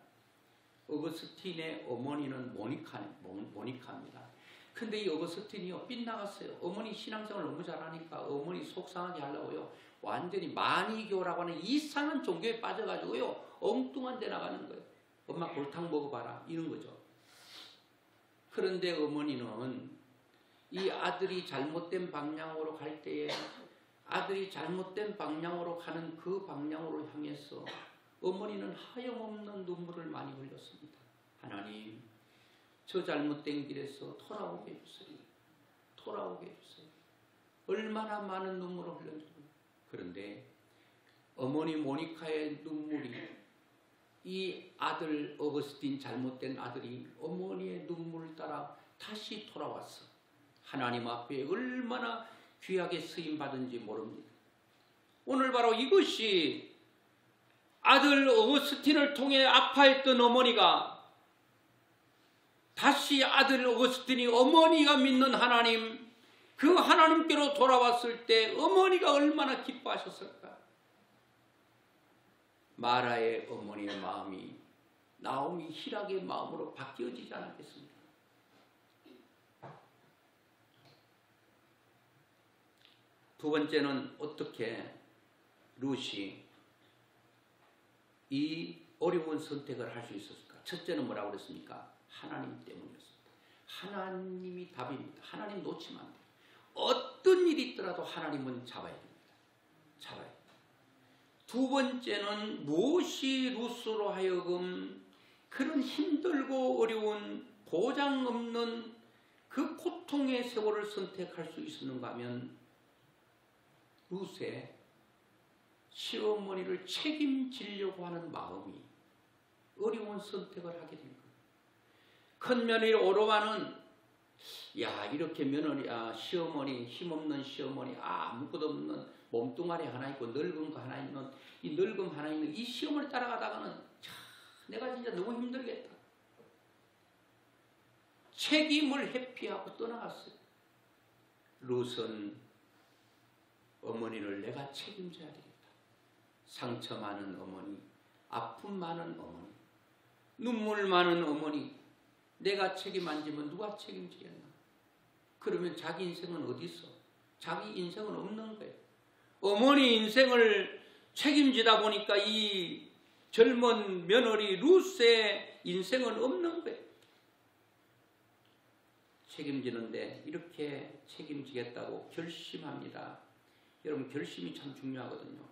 어거스틴의 어머니는 모니카입니다. 근데 이 어거스틴이요 빗나갔어요. 어머니 신앙생활 너무 잘하니까 어머니 속상하게 하려고요 완전히 마니교라고 하는 이상한 종교에 빠져가지고요 엉뚱한 데 나가는 거예요. 엄마 골탕 먹어봐라 이런 거죠. 그런데 어머니는 이 아들이 잘못된 방향으로 갈 때에 아들이 잘못된 방향으로 가는 그 방향으로 향해서 어머니는 하염없는 눈물을 많이 흘렸습니다. 하나님, 저 잘못된 길에서 돌아오게 해주세요. 돌아오게 해주세요. 얼마나 많은 눈물을 흘렸는지. 그런데 어머니 모니카의 눈물이 이 아들 어거스틴 잘못된 아들이 어머니의 눈물을 따라 다시 돌아왔어. 하나님 앞에 얼마나 귀하게 쓰임받은지 모릅니다. 오늘 바로 이것이 아들 어거스틴을 통해 아파했던 어머니가 다시 아들 어거스틴이 어머니가 믿는 하나님, 그 하나님께로 돌아왔을 때 어머니가 얼마나 기뻐하셨을까. 마라의 어머니의 마음이 나오미 희락의 마음으로 바뀌어지지 않았겠습니까? 두 번째는 어떻게 룻이 이 어려운 선택을 할 수 있었을까? 첫째는 뭐라고 그랬습니까? 하나님 때문이었습니다. 하나님이 답입니다. 하나님 놓치면 안 돼요. 어떤 일이 있더라도 하나님은 잡아야 됩니다. 잡아야 됩니다. 두 번째는 무엇이 룻으로 하여금 그런 힘들고 어려운 보장 없는 그 고통의 세월을 선택할 수 있었는가 하면 룻의 시어머니를 책임지려고 하는 마음이 어려운 선택을 하게 된 거예요. 큰 며느리 오로바는 야 이렇게 며느리 시어머니 힘없는 시어머니 아무것도 없는 몸뚱아리 하나 있고 늙은 거 하나 있는 이 늙음 하나 있는 이 시어머니 따라가다가는 참 내가 진짜 너무 힘들겠다. 책임을 회피하고 떠나갔어요. 룻은 어머니를 내가 책임져야 되겠다. 상처 많은 어머니, 아픔 많은 어머니, 눈물 많은 어머니, 내가 책임 안 지면 누가 책임지겠나? 그러면 자기 인생은 어디 있어? 자기 인생은 없는 거예요. 어머니 인생을 책임지다 보니까 이 젊은 며느리 룻의 인생은 없는 거예요. 책임지는데 이렇게 책임지겠다고 결심합니다. 여러분 결심이 참 중요하거든요.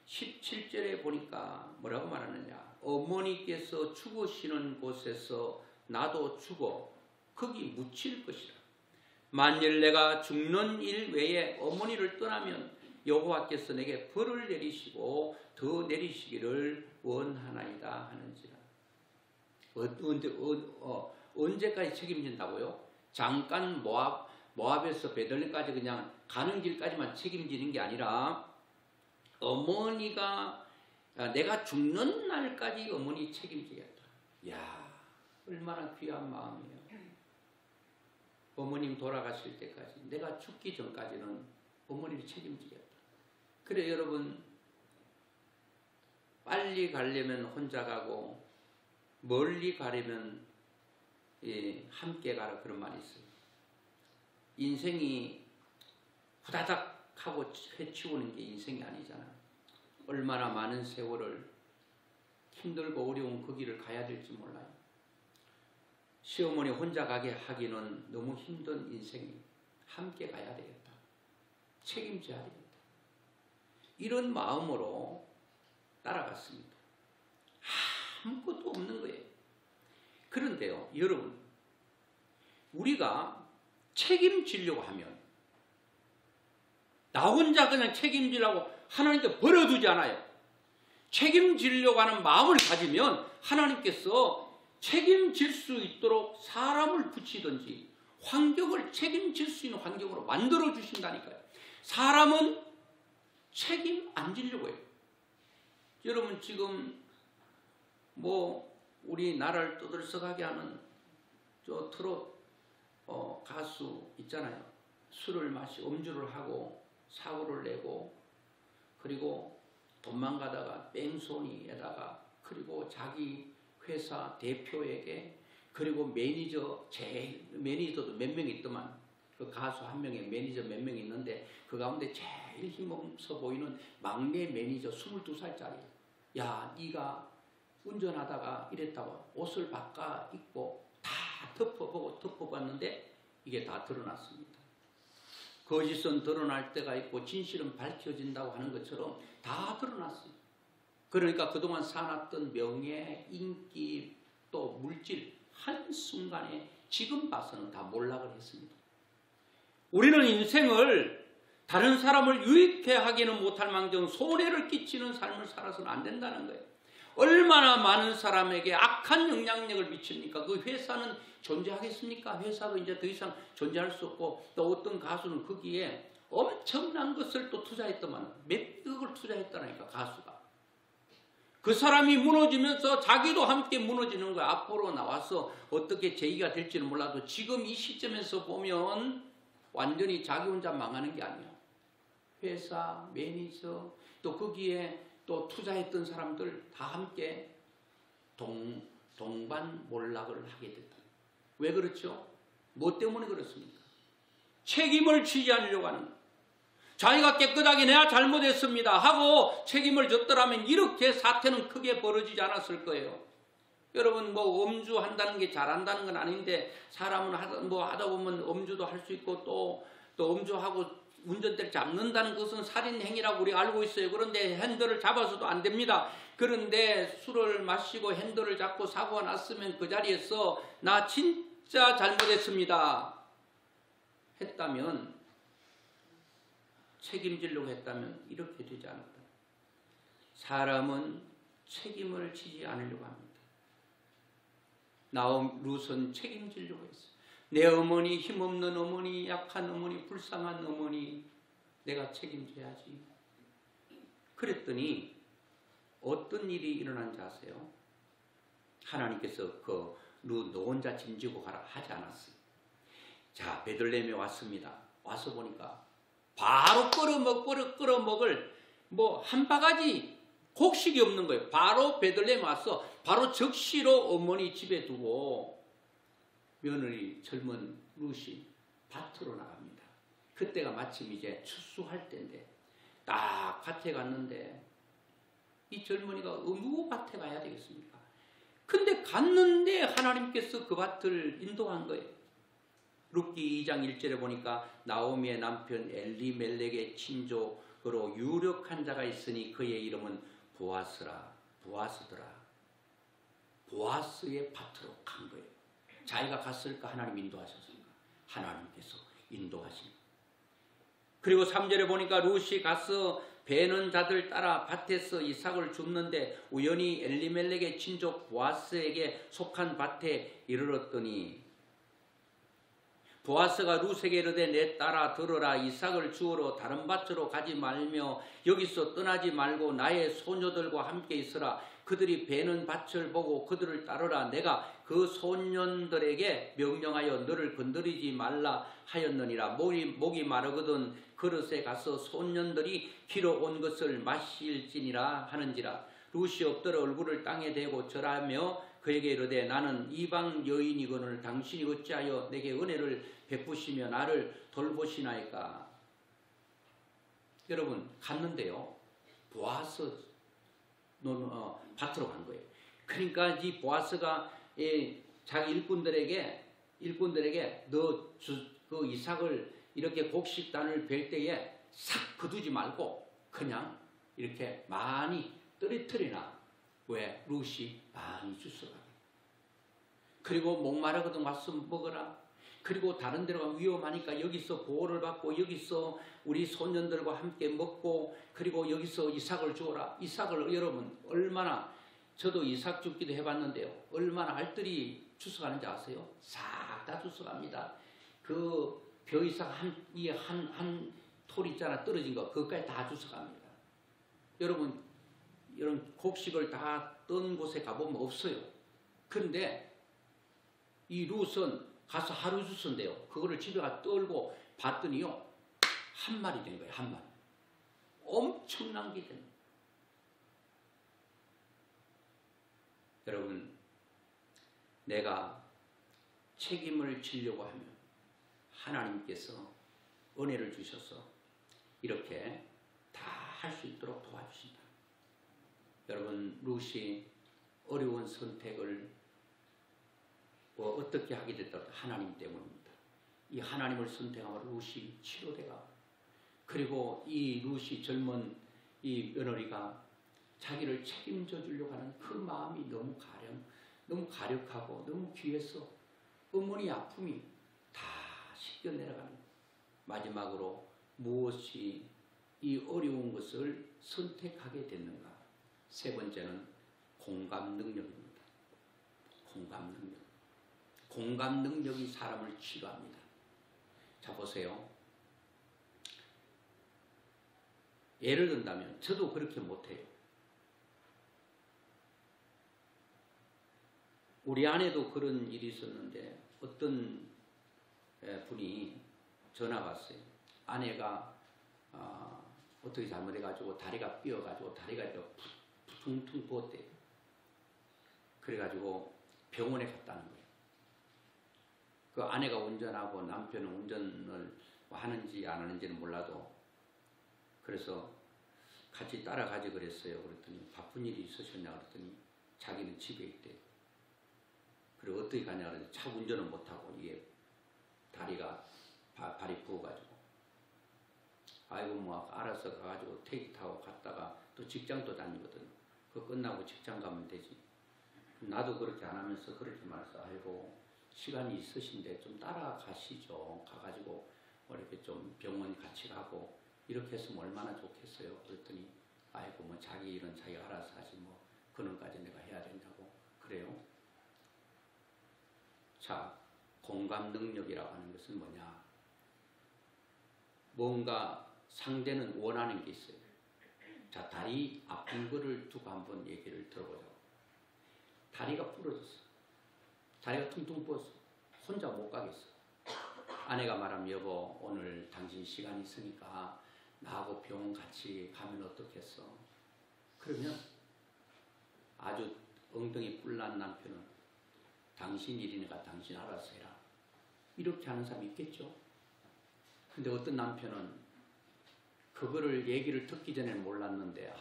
17절에 보니까 뭐라고 말하느냐. 어머니께서 죽으시는 곳에서 나도 죽어 거기 묻힐 것이라. 만일 내가 죽는 일 외에 어머니를 떠나면 여호와께서 내게 벌을 내리시고 더 내리시기를 원하나이다 하는지라. 언제까지 책임진다고요? 잠깐 모압에서 베들레헴까지 그냥 가는 길까지만 책임지는 게 아니라 어머니가 내가 죽는 날까지 어머니 책임지겠다. 이야 얼마나 귀한 마음이에요. 어머님 돌아가실 때까지 내가 죽기 전까지는 어머니를 책임지겠다. 그래 여러분 빨리 가려면 혼자 가고 멀리 가려면 함께 가라 그런 말이 있어요. 인생이 후다닥 하고 해치우는 게 인생이 아니잖아요. 얼마나 많은 세월을 힘들고 어려운 그 길을 가야 될지 몰라요. 시어머니 혼자 가게 하기는 너무 힘든 인생이 함께 가야 되겠다. 책임져야 되겠다. 이런 마음으로 따라갔습니다. 아무것도 없는 거예요. 그런데요, 여러분, 우리가 책임지려고 하면 나 혼자 그냥 책임지려고 하나님께 버려두지 않아요. 책임지려고 하는 마음을 가지면 하나님께서 책임질 수 있도록 사람을 붙이든지 환경을 책임질 수 있는 환경으로 만들어 주신다니까요. 사람은 책임 안 지려고 해요. 여러분 지금 우리나라를 떠들썩하게 하는 저 트롯 가수 있잖아요. 술을 음주를 하고 사고를 내고 그리고 도망가다가 뺑소니에다가 그리고 자기 회사 대표에게 그리고 매니저도 몇 명 있더만 그 가수 한 명에 매니저 몇 명 있는데 그 가운데 제일 힘없어 보이는 막내 매니저 22살짜리 야 네가 운전하다가 이랬다고 옷을 바꿔 입고 다 덮어봤는데 이게 다 드러났습니다. 거짓은 드러날 때가 있고 진실은 밝혀진다고 하는 것처럼 다 드러났어요. 그러니까 그동안 쌓아놨던 명예, 인기, 또 물질 한순간에 지금 봐서는 다 몰락을 했습니다. 우리는 인생을 다른 사람을 유익해 하기는 못할 망정 손해를 끼치는 삶을 살아서는 안 된다는 거예요. 얼마나 많은 사람에게 악한 영향력을 미칩니까? 그 회사는 존재하겠습니까? 회사도 이제 더 이상 존재할 수 없고 또 어떤 가수는 거기에 엄청난 것을 또 투자했더만 몇억을 투자했다니까 가수가. 그 사람이 무너지면서 자기도 함께 무너지는 거야. 앞으로 나와서 어떻게 제의가 될지는 몰라도 지금 이 시점에서 보면 완전히 자기 혼자 망하는 게 아니야. 회사, 매니저, 또 거기에 또 투자했던 사람들 다 함께 동반몰락을 하게 됐다. 왜 그렇죠? 뭐 때문에 그렇습니까? 책임을 지지 않으려고 하는 거예요. 자기가 깨끗하게 내가 잘못했습니다 하고 책임을 졌더라면 이렇게 사태는 크게 벌어지지 않았을 거예요. 여러분 뭐 음주한다는 게 잘한다는 건 아닌데 사람은 하다 보면 음주도 할 수 있고 또 음주하고 운전대를 잡는다는 것은 살인행위라고 우리가 알고 있어요. 그런데 핸들을 잡아서도 안 됩니다. 그런데 술을 마시고 핸들을 잡고 사고가 났으면 그 자리에서 나 진짜 잘못했습니다 했다면 책임지려고 했다면 이렇게 되지 않았다. 사람은 책임을 지지 않으려고 합니다. 룻은 책임지려고 했어요. 내 어머니, 힘없는 어머니, 약한 어머니, 불쌍한 어머니 내가 책임져야지. 그랬더니 어떤 일이 일어난지 아세요? 하나님께서 그 룻 너 혼자 짐지고 가라 하지 않았어요. 자, 베들레헴에 왔습니다. 와서 보니까 바로 끌어먹을 뭐 한 바가지 곡식이 없는 거예요. 바로 베들레헴 와서 바로 적시로 어머니 집에 두고 며느리 젊은 룻이 밭으로 나갑니다. 그때가 마침 이제 추수할 때인데 딱 밭에 갔는데 이 젊은이가 어느 밭에 가야 되겠습니까? 근데 갔는데 하나님께서 그 밭을 인도한 거예요. 룻기 2장 1절에 보니까 나오미의 남편 엘리멜렉의 친족으로 유력한 자가 있으니 그의 이름은 보아스더라. 보아스의 밭으로 간 거예요. 자기가 갔을까? 하나님 인도하셨습니까? 하나님께서 인도하십니다. 그리고 3절에 보니까 룻이 가서 베는 자들 따라 밭에서 이삭을 줍는데 우연히 엘리멜렉의 친족 보아스에게 속한 밭에 이르렀더니 보아스가 룻에게 이르되 내 딸아 들으라. 이삭을 주우러 다른 밭으로 가지 말며 여기서 떠나지 말고 나의 소녀들과 함께 있으라. 그들이 베는 밭을 보고 그들을 따르라. 내가 그 소년들에게 명령하여 너를 건드리지 말라 하였느니라. 목이 마르거든 그릇에 가서 소년들이 기러 온 것을 마실지니라 하는지라. 룻이 엎드려 얼굴을 땅에 대고 절하며 그에게 이르되 나는 이방 여인이거늘 당신이 어찌하여 내게 은혜를 베푸시며 나를 돌보시나이까. 여러분 갔는데요. 보아스 밭으로 간 거예요. 그러니까 이 보아스가 자기 일꾼들에게 너 그 이삭을 이렇게 곡식단을 벨 때에 싹 거두지 말고 그냥 이렇게 많이 떨어뜨리나. 왜? 룻이 많이 주스가게. 그리고 목마르거든 와서 먹어라. 그리고 다른 데로 가면 위험하니까 여기서 보호를 받고 여기서 우리 소년들과 함께 먹고 그리고 여기서 이삭을 주어라. 이삭을 여러분 얼마나 저도 이삭 줍기도 해봤는데요. 얼마나 알뜰히 주워가는지 아세요? 싹 다 주워갑니다. 그 벼이삭 한 톨 있잖아 떨어진 거 그것까지 다 주워갑니다. 여러분 이런 곡식을 다 떤 곳에 가보면 없어요. 그런데 이 룻은 가서 하루 주선데요. 그거를 집에 가서 떨고 봤더니요. 한 마리 된 거예요. 한 마리. 엄청난 게 된 거예요. 여러분 내가 책임을 지려고 하면 하나님께서 은혜를 주셔서 이렇게 다 할 수 있도록 도와주신다. 여러분, 룻이 어려운 선택을 어떻게 하게 됐다? 하나님 때문입니다. 이 하나님을 선택하면 룻이 치료되가, 그리고 이 룻이 젊은 이 며느리가 자기를 책임져 주려고 하는 그 마음이 너무 가력하고 너무 귀해서 어머니 아픔이 다 씻겨 내려가는 거예요. 마지막으로 무엇이 이 어려운 것을 선택하게 됐는가? 세 번째는 공감 능력입니다. 공감 능력. 공감 능력이 사람을 치료합니다. 자, 보세요. 예를 든다면 저도 그렇게 못해요. 우리 아내도 그런 일이 있었는데 어떤 분이 전화가 왔어요. 아내가 어떻게 잘못해가지고 다리가 삐어가지고 다리가 퉁퉁 부었대요. 그래가지고 병원에 갔다는 거예요. 그 아내가 운전하고 남편은 운전을 하는지 안 하는지는 몰라도 그래서 같이 따라가지 그랬어요. 그랬더니 바쁜 일이 있으셨냐 그랬더니 자기는 집에 있대요. 그리고 어떻게 가냐 그랬더니 차 운전을 못하고 이게 다리가 발이 부어가지고 아이고 뭐 알아서 가가지고 택시 타고 갔다가 또 직장도 다니거든. 그거 끝나고 직장 가면 되지. 나도 그렇게 안 하면서 그렇게 말해서 아이고 시간이 있으신데 좀 따라가시죠. 가가지고 이렇게 좀 병원 같이 가고 이렇게 했으면 얼마나 좋겠어요. 그랬더니 아이고 뭐 자기 일은 자기 알아서 하지 뭐 그놈까지 내가 해야 된다고 그래요. 자, 공감 능력이라고 하는 것은 뭐냐? 뭔가 상대는 원하는 게 있어요. 자, 다리 아픈 거를 두고 한번 얘기를 들어보자고. 다리가 부러졌어. 다리가 퉁퉁 부었어. 혼자 못 가겠어. 아내가 말하면 여보 오늘 당신 시간 있으니까 나하고 병원 같이 가면 어떻겠어? 그러면 아주 엉덩이 뿔난 남편은 당신 일이니까 당신 알아서 해라. 이렇게 하는 사람이 있겠죠. 근데 어떤 남편은 그거를 얘기를 듣기 전에는 몰랐는데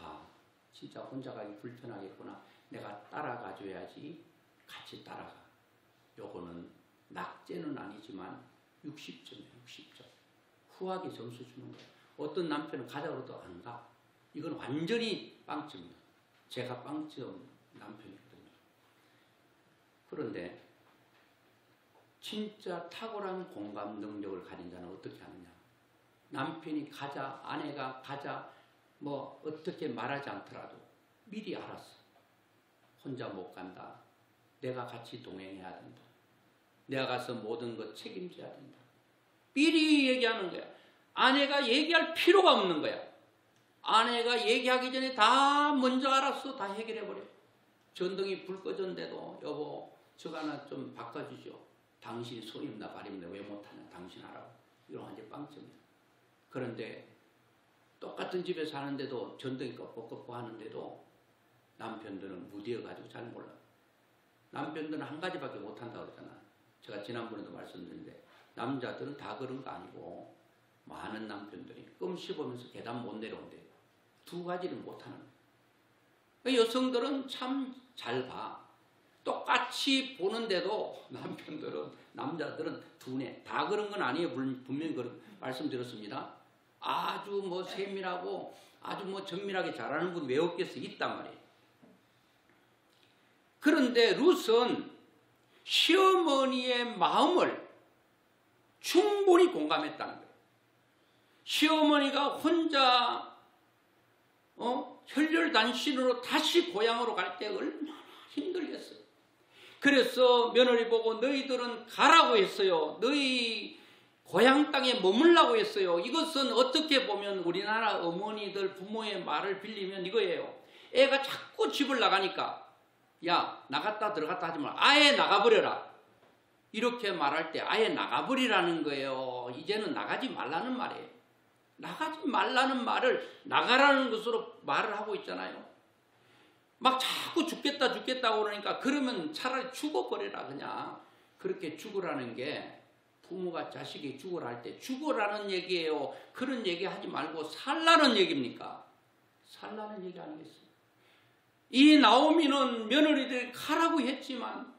진짜 혼자 가기 불편하겠구나. 내가 따라가 줘야지. 같이 따라가. 요거는 낙제는 아니지만 60점이에요. 60점. 후하게 점수 주는 거예요. 어떤 남편은 가자고 해도 안 가. 이건 완전히 빵점이에요. 제가 빵점 남편이거든요. 그런데 진짜 탁월한 공감 능력을 가진 자는 어떻게 하느냐. 남편이 가자, 아내가 가자, 뭐 어떻게 말하지 않더라도 미리 알았어. 혼자 못 간다. 내가 같이 동행해야 된다. 내가 가서 모든 것 책임져야 된다. 미리 얘기하는 거야. 아내가 얘기할 필요가 없는 거야. 아내가 얘기하기 전에 다 먼저 알았어. 다 해결해버려. 전등이 불 꺼졌는데도 여보 저거 하나 좀 바꿔주죠. 당신이 손입나 발입나 왜 못하냐. 당신 하라고. 이건 완전 빵점이야. 그런데 똑같은 집에 사는데도 전등이 껐고 하는데도 남편들은 무디어가지고 잘 몰라. 남편들은 한 가지밖에 못한다고 그러잖아. 제가 지난번에도 말씀드렸는데 남자들은 다 그런 거 아니고 많은 남편들이 껌 씹으면서 계단 못 내려온대. 두 가지를 못하는 거예요. 여성들은 참 잘 봐. 똑같이 보는데도 남자들은 두뇌 다 그런 건 아니에요. 분명히 그런 말씀드렸습니다. 아주 뭐 세밀하고 아주 뭐 정밀하게 잘하는 분 왜 없겠어? 있단 말이에요. 그런데 룻은 시어머니의 마음을 충분히 공감했다는 거예요. 시어머니가 혼자 혈혈단신으로 다시 고향으로 갈 때 얼마나 힘들겠어요. 그래서 며느리 보고 너희들은 가라고 했어요. 너희 고향 땅에 머물라고 했어요. 이것은 어떻게 보면 우리나라 어머니들 부모의 말을 빌리면 이거예요. 애가 자꾸 집을 나가니까 야 나갔다 들어갔다 하지 마. 아예 나가버려라. 이렇게 말할 때 아예 나가버리라는 거예요. 이제는 나가지 말라는 말이에요. 나가지 말라는 말을 나가라는 것으로 말을 하고 있잖아요. 막 자꾸 죽겠다 죽겠다고 그러니까 그러면 차라리 죽어버려라 그냥. 그렇게 죽으라는 게 부모가 자식이 죽으라 할 때 죽으라는 얘기예요. 그런 얘기 하지 말고 살라는 얘기입니까? 살라는 얘기 아니겠어요? 이 나오미는 며느리들이 가라고 했지만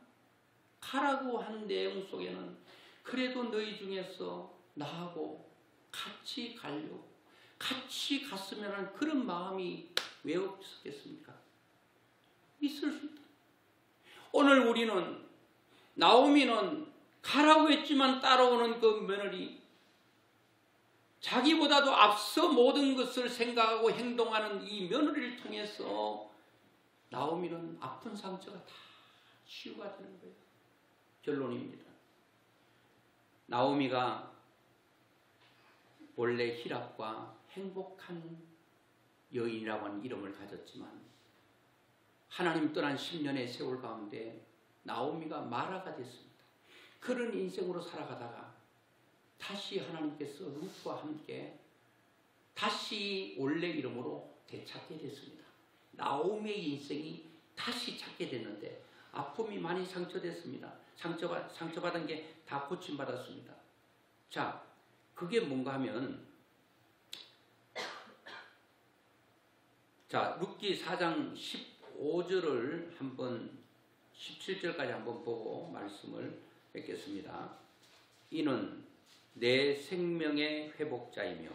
가라고 한 내용 속에는 그래도 너희 중에서 나하고 같이 가려고 같이 갔으면 하는 그런 마음이 왜 없었겠습니까? 있을 수 있다. 오늘 우리는 나오미는 가라고 했지만 따라오는 그 며느리, 자기보다도 앞서 모든 것을 생각하고 행동하는 이 며느리를 통해서 나오미는 아픈 상처가 다 치유가 되는 거예요. 결론입니다. 나오미가 원래 희락과 행복한 여인이라고 하는 이름을 가졌지만 하나님 떠난 10년의 세월 가운데 나오미가 마라가 됐습니다. 그런 인생으로 살아가다가 다시 하나님께서 룻과 함께 다시 원래 이름으로 되찾게 됐습니다. 나오미의 인생이 다시 찾게 됐는데 아픔이 많이 상처됐습니다. 상처받은 게 다 고침받았습니다. 자, 그게 뭔가 하면 자, 룻기 4장 15절을 한번 17절까지 한번 보고 말씀을 뵙겠습니다. 이는 내 생명의 회복자이며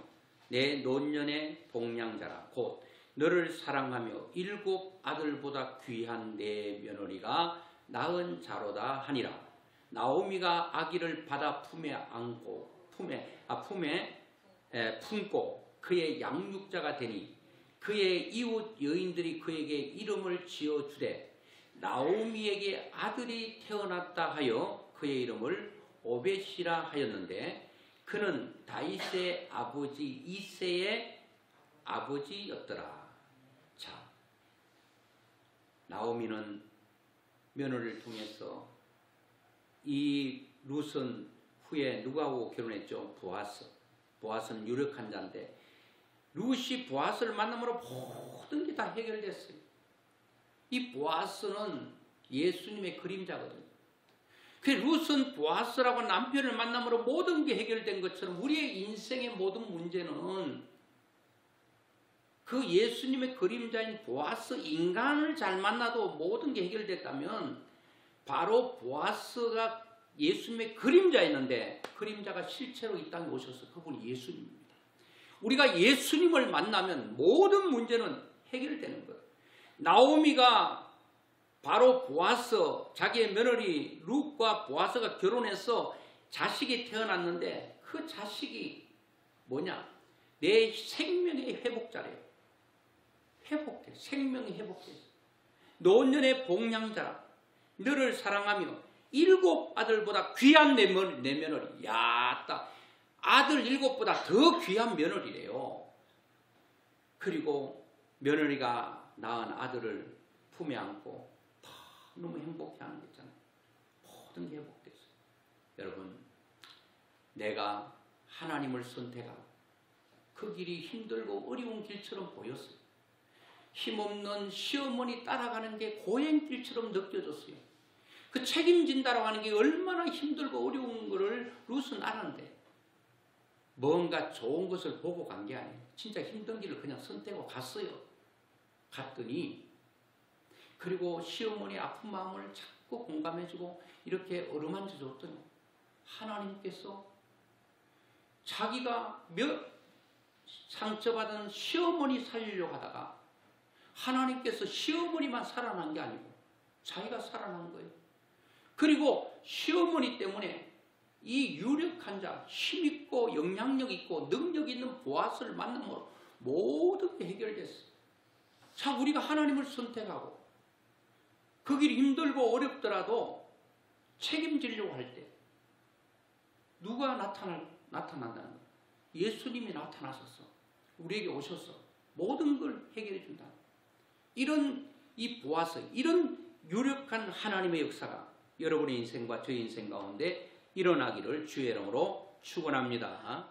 내 노년의 복량자라. 곧 너를 사랑하며 7 아들보다 귀한 내 며느리가 낳은 자로다 하니라. 나오미가 아기를 받아 품에 품고 그의 양육자가 되니 그의 이웃 여인들이 그에게 이름을 지어주되 나오미에게 아들이 태어났다 하여 그의 이름을 오벳이라 하였는데 그는 다윗의 아버지 이새의 아버지였더라. 자, 나오미는 며느리를 통해서 이 룻은 후에 누구하고 결혼했죠? 보아스. 보아스는 유력한 자인데 룻이 보아스를 만남으로 모든 게 다 해결됐어요. 이 보아스는 예수님의 그림자거든요. 그 룻은 보아스라고 남편을 만남으로 모든 게 해결된 것처럼 우리의 인생의 모든 문제는 그 예수님의 그림자인 보아스 인간을 잘 만나도 모든 게 해결됐다면 바로 보아스가 예수님의 그림자였는데 그림자가 실체로 이 땅에 오셔서 그분이 예수님입니다. 우리가 예수님을 만나면 모든 문제는 해결되는 거예요. 나오미가 바로 보아스, 자기의 며느리 룻과 보아스가 결혼해서 자식이 태어났는데 그 자식이 뭐냐? 내 생명의 회복자래요. 회복돼. 생명이 회복돼. 노년의 복량자라. 너를 사랑하며 7 아들보다 귀한 내 며느리. 야, 딱 아들 7보다 더 귀한 며느리래요. 그리고 며느리가 낳은 아들을 품에 안고 너무 행복해하는 거 있잖아요. 모든 게 회복됐어요. 여러분, 내가 하나님을 선택하고 그 길이 힘들고 어려운 길처럼 보였어요. 힘없는 시어머니 따라가는 게 고행길처럼 느껴졌어요. 그 책임진다라고 하는 게 얼마나 힘들고 어려운 거를 룻은 알았는데 뭔가 좋은 것을 보고 간 게 아니에요. 진짜 힘든 길을 그냥 선택하고 갔어요. 갔더니 그리고 시어머니 아픈 마음을 자꾸 공감해주고 이렇게 어루만져 줬더니 하나님께서 자기가 상처받은 시어머니 살리려고 하다가 하나님께서 시어머니만 살아난 게 아니고 자기가 살아난 거예요. 그리고 시어머니 때문에 이 유력한 자, 힘있고 영향력 있고 능력 있는 보아스를 만남으로 모든 게 해결됐어요. 자, 우리가 하나님을 선택하고 그 길이 힘들고 어렵더라도 책임지려고 할 때 누가 나타난다는 거예요? 예수님이 나타나셔서 우리에게 오셔서 모든 걸 해결해 준다. 이런 이 보아스, 이런 유력한 하나님의 역사가 여러분의 인생과 저의 인생 가운데 일어나기를 주의 이름으로 축원합니다.